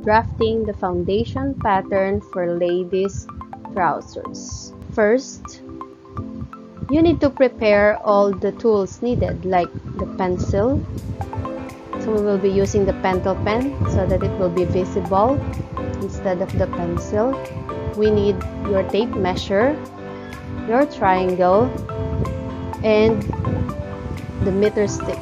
drafting the foundation pattern for ladies' trousers. First, you need to prepare all the tools needed, like the pencil. So we will be using the pentel pen so that it will be visible instead of the pencil. We need your tape measure, your triangle, and the meter stick.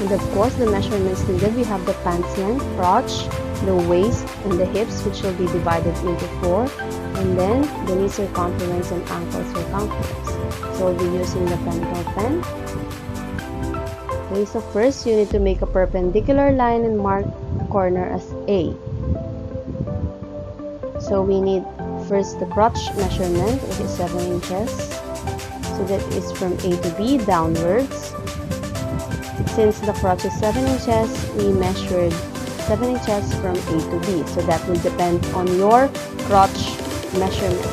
And of course, the measurements needed, we have the pants length, crotch, the waist, and the hips, which will be divided into 4, and then the knee circumference and ankle circumference. So we'll be using the pentel pen. Okay, so first you need to make a perpendicular line and mark the corner as A. So we need first the crotch measurement, which is 7 inches. So that is from A to B downwards. Since the crotch is 7 inches, we measured 7 inches from A to B. So that will depend on your crotch measurement.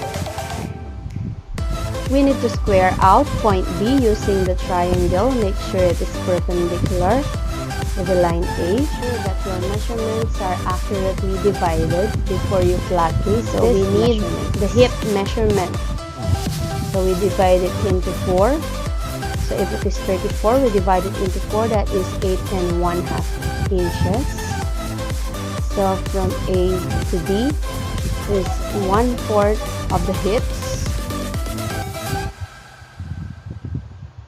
We need to square out point B using the triangle. Make sure it is perpendicular to the line A. Make sure that your measurements are accurately divided before you flat lay. So we need the hip measurement. So we divide it into 4. So if it is 34, we divide it into 4. That is 8 1/2 inches. So from A to B is 1/4 of the hips.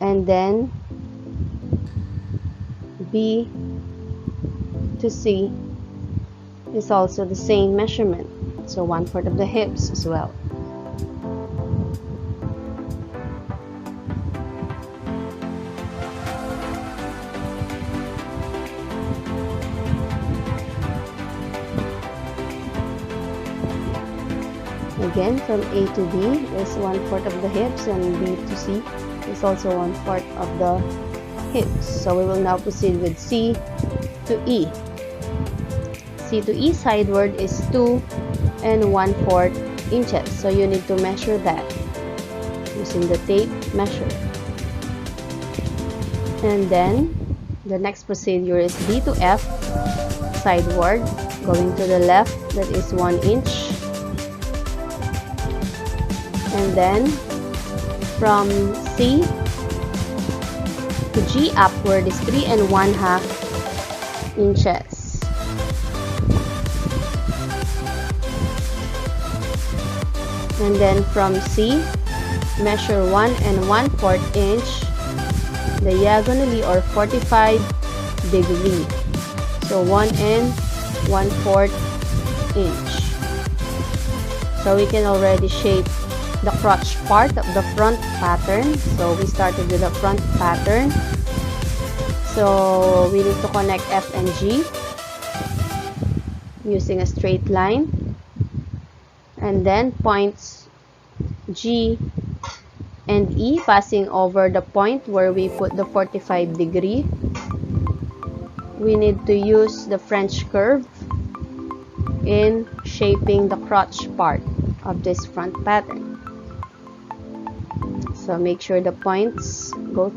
And then B to C is also the same measurement. So 1/4 of the hips as well. Again, from A to B is 1/4 of the hips, and B to C is also 1/4 of the hips. So we will now proceed with C to E. C to E sideward is 2 1/4 inches. So you need to measure that using the tape measure. And then the next procedure is D to F sideward, going to the left, that is 1 inch. And then from C to G upward is 3 1/2 inches. And then from C, measure 1 1/4 inch diagonally or 45 degree. So 1 1/4 inch. So we can already shape the crotch part of the front pattern. So we started with the front pattern. So we need to connect F and G using a straight line, and then points G and E passing over the point where we put the 45 degree. We need to use the French curve in shaping the crotch part of this front pattern. So make sure the points go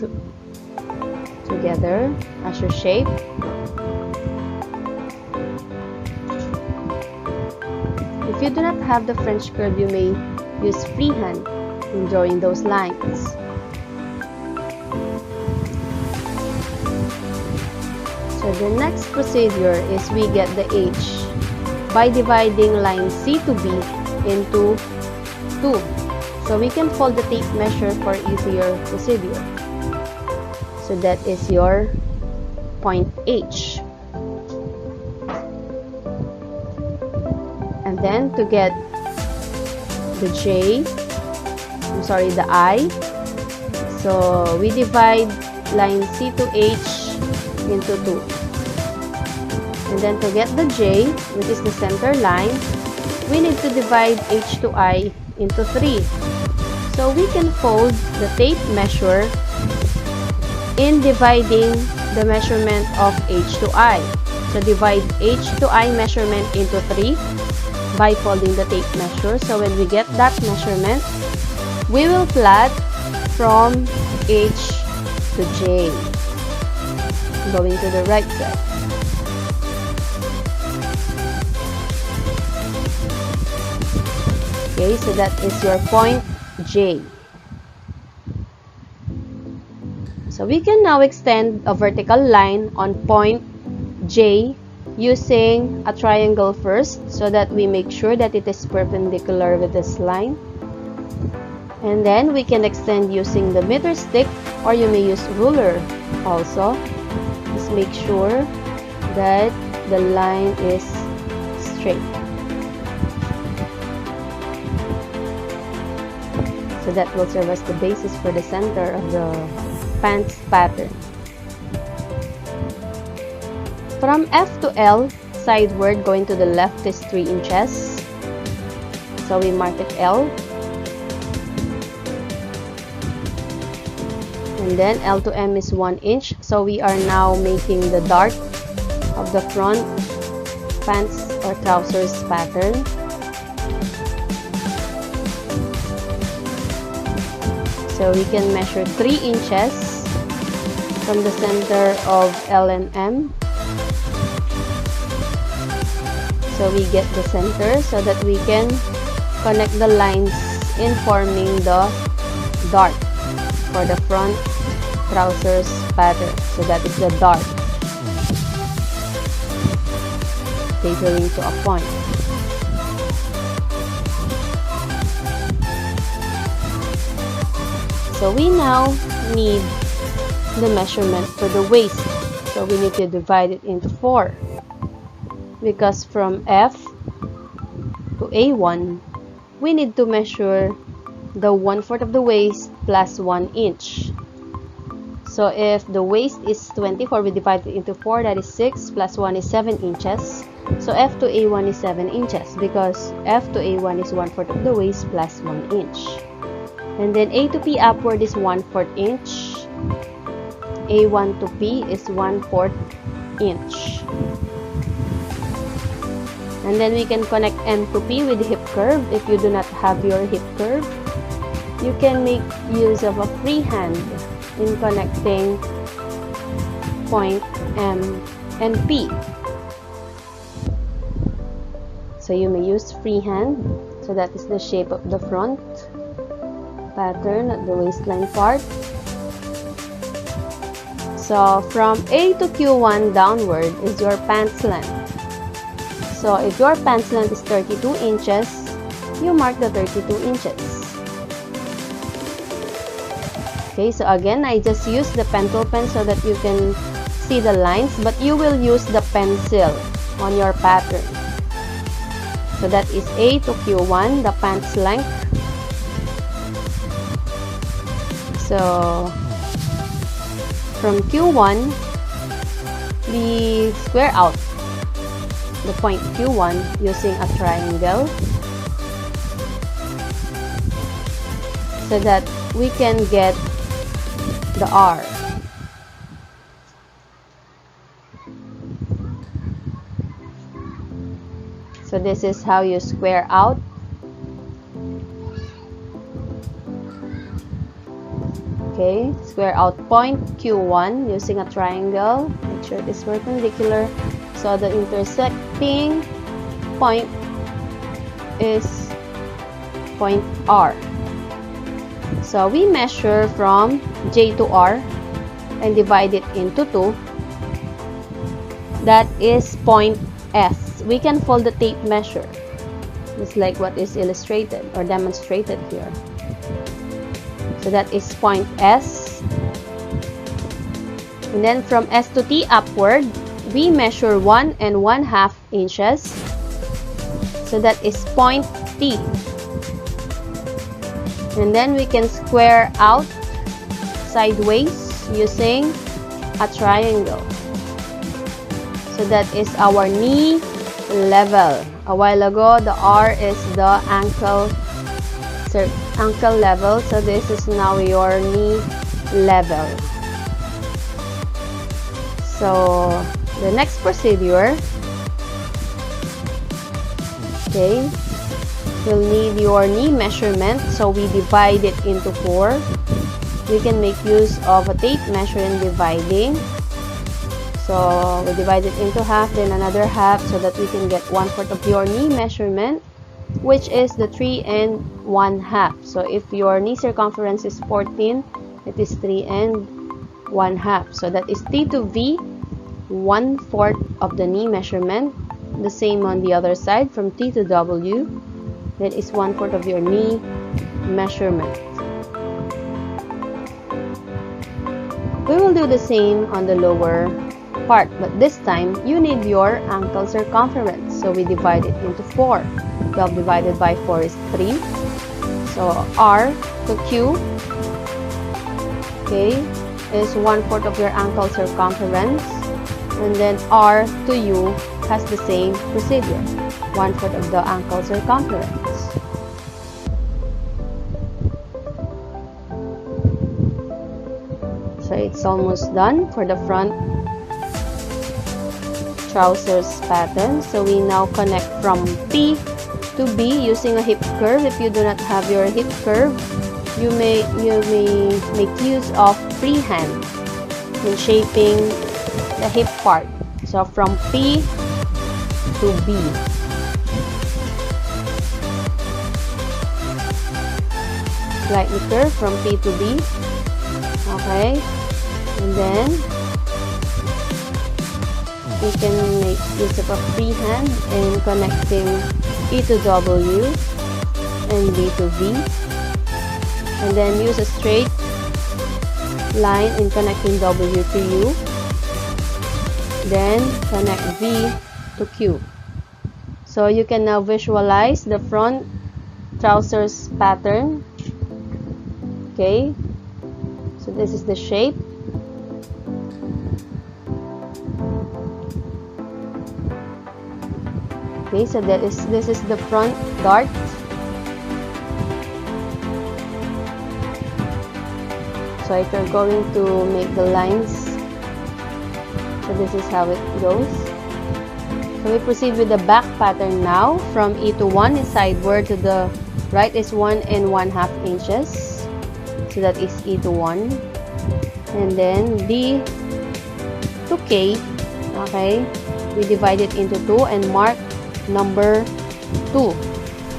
together as your shape. If you do not have the French curve, you may use freehand in drawing those lines. So the next procedure is we get the H by dividing line C to B into 2. So we can fold the tape measure for easier procedure. So that is your point H. And then to get the the I. So we divide line C to H into 2. And then to get the J, which is the center line, we need to divide H to I into 3. So we can fold the tape measure in dividing the measurement of H to I. So divide H to I measurement into 3 by folding the tape measure. So when we get that measurement, we will plait from H to J, going to the right side. Okay, so that is your point J. So we can now extend a vertical line on point J using a triangle first, so that we make sure that it is perpendicular with this line. And then we can extend using the meter stick, or you may use ruler also. Just make sure that the line is straight. So that will serve as the basis for the center of the pants pattern. From F to L, sideward going to the left is 3 inches. So we mark it L. And then L to M is 1 inch. So we are now making the dart of the front pants or trousers pattern. So we can measure 3 inches from the center of L and M. So we get the center so that we can connect the lines in forming the dart for the front trousers pattern. So that is the dart, tapering to a point. So we now need the measurement for the waist. So we need to divide it into 4. Because from F to A1, we need to measure the 1/4 of the waist plus 1 inch. So if the waist is 24, we divide it into 4, that is 6, plus 1 is 7 inches. So F to A1 is 7 inches, because F to A1 is 1/4 of the waist plus 1 inch. And then A to P upward is 1/4 inch. A1 to P is 1/4 inch. And then we can connect M to P with hip curve. If you do not have your hip curve, you can make use of a freehand in connecting point M and P. So you may use freehand. So that is the shape of the front pattern at the waistline part. So from A to Q1 downward is your pants length. So if your pants length is 32 inches, you mark the 32 inches. Okay, so again, I just use the pen tool pen so that you can see the lines, but you will use the pencil on your pattern. So that is A to Q1, the pants length. So from Q1, we square out the point Q1 using a triangle, so that we can get the R. So this is how you square out. Okay, square out point Q1 using a triangle. Make sure it is perpendicular. So the intersecting point is point R. So we measure from J to R and divide it into 2. That is point S. We can fold the tape measure, just like what is illustrated or demonstrated here. So that is point S. And then from S to T upward, we measure 1 1/2 inches. So that is point T. And then we can square out sideways using a triangle. So that is our knee level. A while ago, the R is the ankle level. So this is now your knee level. So the next procedure, okay, you'll need your knee measurement. So we divide it into 4. We can make use of a tape measure in dividing. So we divide it into half, then another half, so that we can get 1/4 of your knee measurement. which is the 3 and 1/2. So if your knee circumference is 14, it is 3 and 1/2. So that is T to V, 1/4 of the knee measurement. The same on the other side, from T to W, that is 1/4 of your knee measurement. We will do the same on the lower part, but this time you need your ankle circumference. So we divide it into 4. 12 divided by 4 is 3. So R to Q, okay, is 1/4 of your ankle circumference, and then R to U has the same procedure, 1/4 of the ankle circumference. So it's almost done for the front trousers pattern. So we now connect from P to B using a hip curve. If you do not have your hip curve, you may make use of freehand in shaping the hip part. So from P to B. Slightly curve from P to B. Okay, and then we can make use of a freehand in connecting E to W and B to V, and then use a straight line in connecting W to U, then connect V to Q. So you can now visualize the front trousers pattern. Okay, so this is the shape. Okay, so this is the front dart. So if you're going to make the lines, so this is how it goes. So we proceed with the back pattern now. From E to 1 is sideward, to the right is 1 and 1/2 inches. So that is E to 1. And then D to K, okay, we divide it into 2 and mark number 2.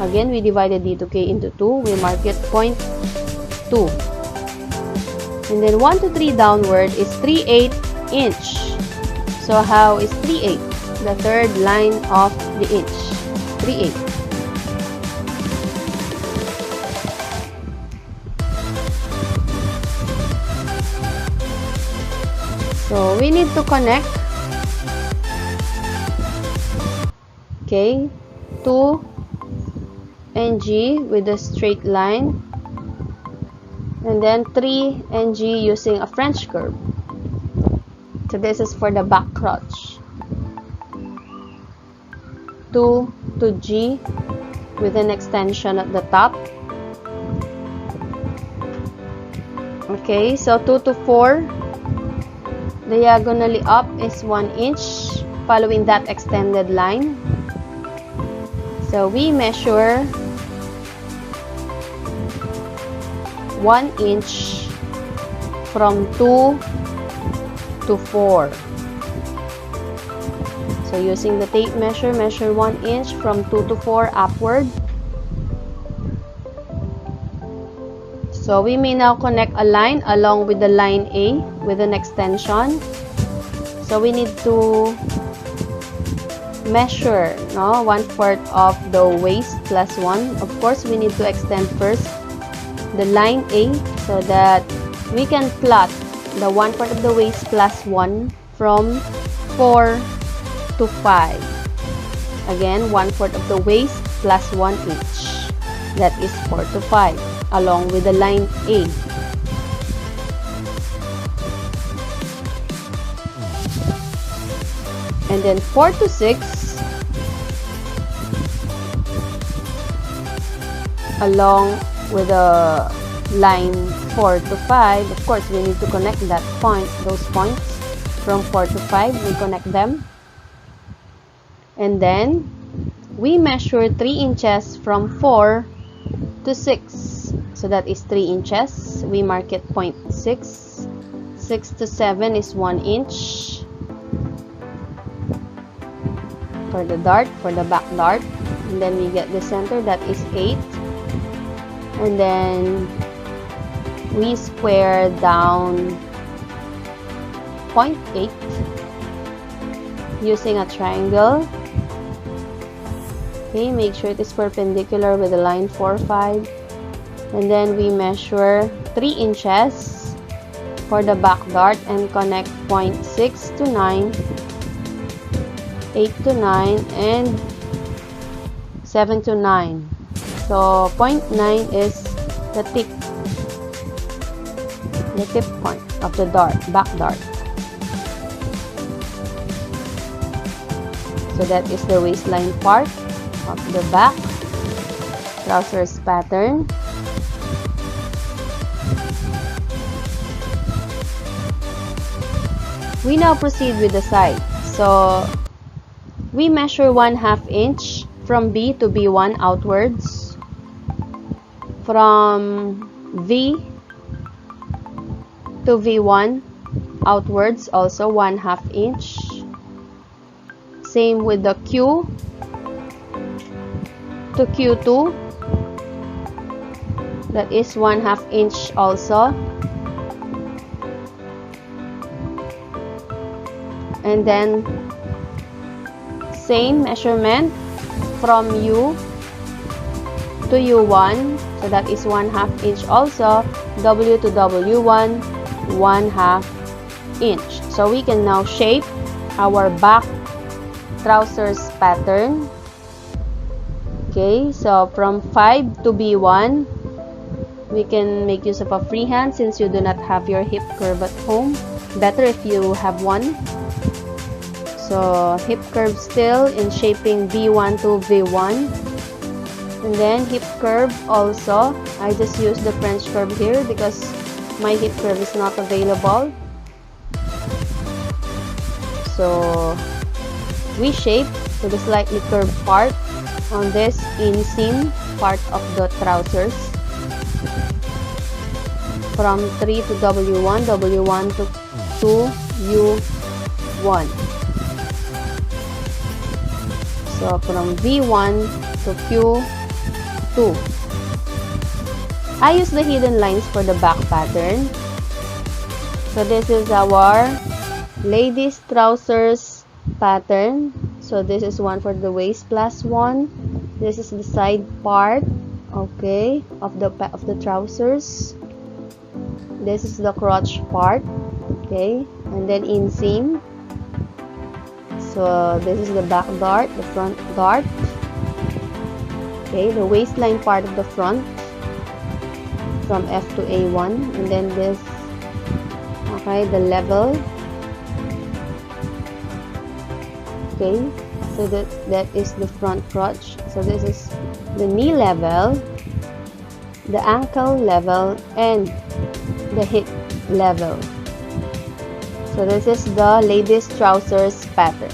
Again, we divided D to K into 2. We mark it point 2. And then 1 to 3 downward is 3/8 inch. So how is 3/8? The third line of the inch. 3/8. So we need to connect, okay, 2 and G with a straight line, and then 3 and G using a French curve. So this is for the back crotch. 2 to G with an extension at the top. Okay, so 2 to 4 diagonally up is 1 inch, following that extended line. So we measure 1 inch from 2 to 4. So using the tape measure, measure 1 inch from 2 to 4 upward. So we may now connect a line along with the line A with an extension. So we need to measure 1/4 of the waist plus 1. Of course, we need to extend first the line A so that we can plot the 1/4 of the waist plus 1 from 4 to 5. Again, 1/4 of the waist plus 1 inch. That is 4 to 5 along with the line A. And then 4 to 6 along with the line 4 to 5. Of course, we need to connect that point, those points from 4 to 5. We connect them. And then we measure 3 inches from 4 to 6. So that is 3 inches. We mark it 0.6. 6 to 7 is 1 inch. for the dart, for the back dart. And then we get the center, that is 8. And then we square down 0.8 using a triangle. Okay, make sure it is perpendicular with the line 4, 5. And then we measure 3 inches for the back dart and connect 0.6 to 9, 8 to 9, and 7 to 9. So 0.9 is the tip point of the dart, back dart. So that is the waistline part of the back trousers pattern. We now proceed with the side. So we measure 1/2 inch from B to B1 outwards, from V to V1 outwards also 1/2 inch. Same with the Q to Q2, that is 1/2 inch also. And then same measurement from U to U1, so that is 1/2 inch also. W to W1, 1/2 inch. So we can now shape our back trousers pattern. Okay, so from 5 to B1, we can make use of a freehand since you do not have your hip curve at home. Better if you have one. So hip curve still in shaping B1 to V1. And then hip curve also. I just use the French curve here because my hip curve is not available. So we shape to the slightly curved part on this inseam part of the trousers. From 3 to W1, W1 to U1. So from V1 to Q2. I use the hidden lines for the back pattern. So this is our ladies trousers pattern. So this is one for the waist plus one. This is the side part, okay, of the trousers. This is the crotch part, okay, and then inseam. So this is the back dart, the front dart, okay, the waistline part of the front from F to A1, and then this, okay, the level, okay, so that is the front crotch. So this is the knee level, the ankle level, and the hip level. So this is the ladies trousers pattern.